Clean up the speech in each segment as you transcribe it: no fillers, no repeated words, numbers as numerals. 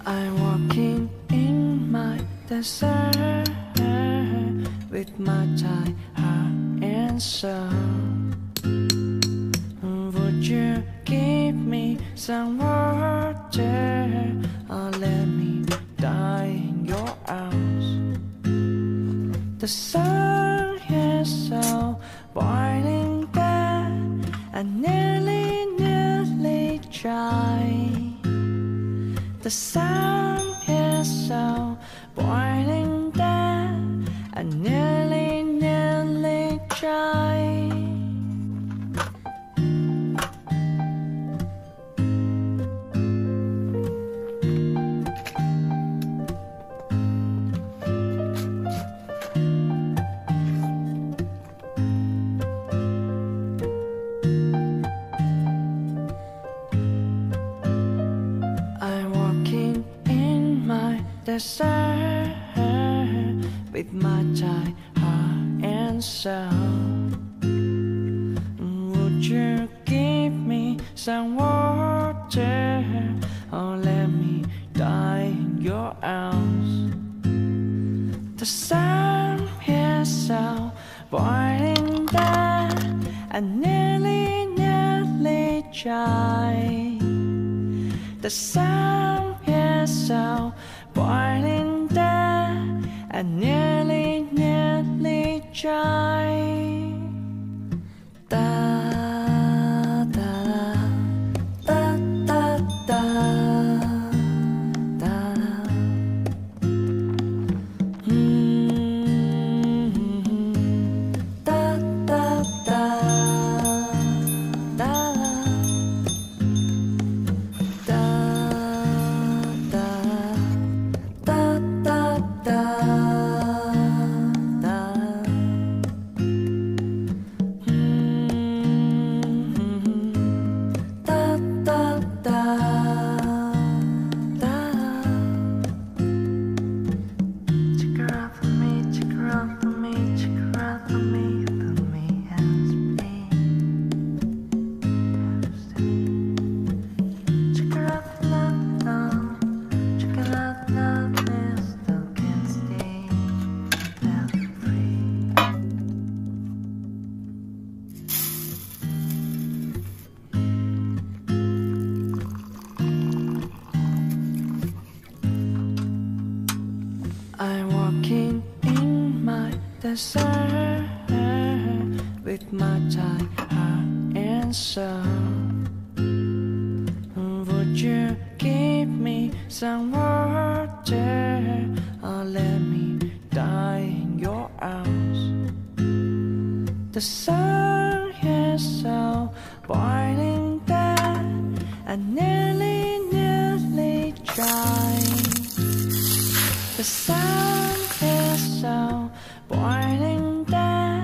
I'm walking in my desert with my tired heart and soul. Would you give me some water or let me die in your arms? The sun is so blinding that I nearly dry. The sun is so blinding that I nearly dry. Desert with my tired heart and soul. Would you give me some water or let me die in your arms? The sun is so blinding that I nearly dry. The sun is so blinding that I nearly dry. Da da da da da da. Da da da da. I'm walking in my desert with my tired heart and soul. Would you give me some water or let me die in your arms? The sun is so blinding that I nearly dry. The sun is so blinding that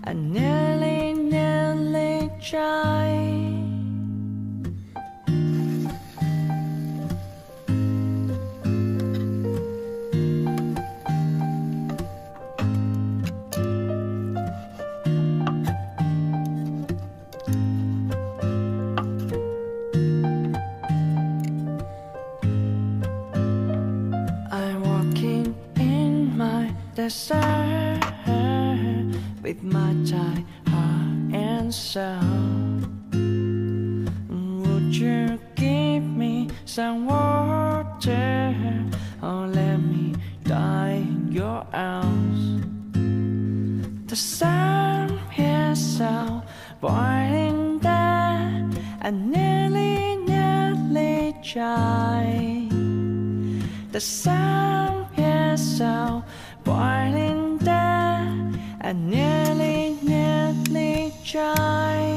I nearly dry. Desert with my tired heart and soul. Would you give me some water or let me die in your arms? The sun is so blinding that I nearly dry. The sun is so blinding that I nearly dry.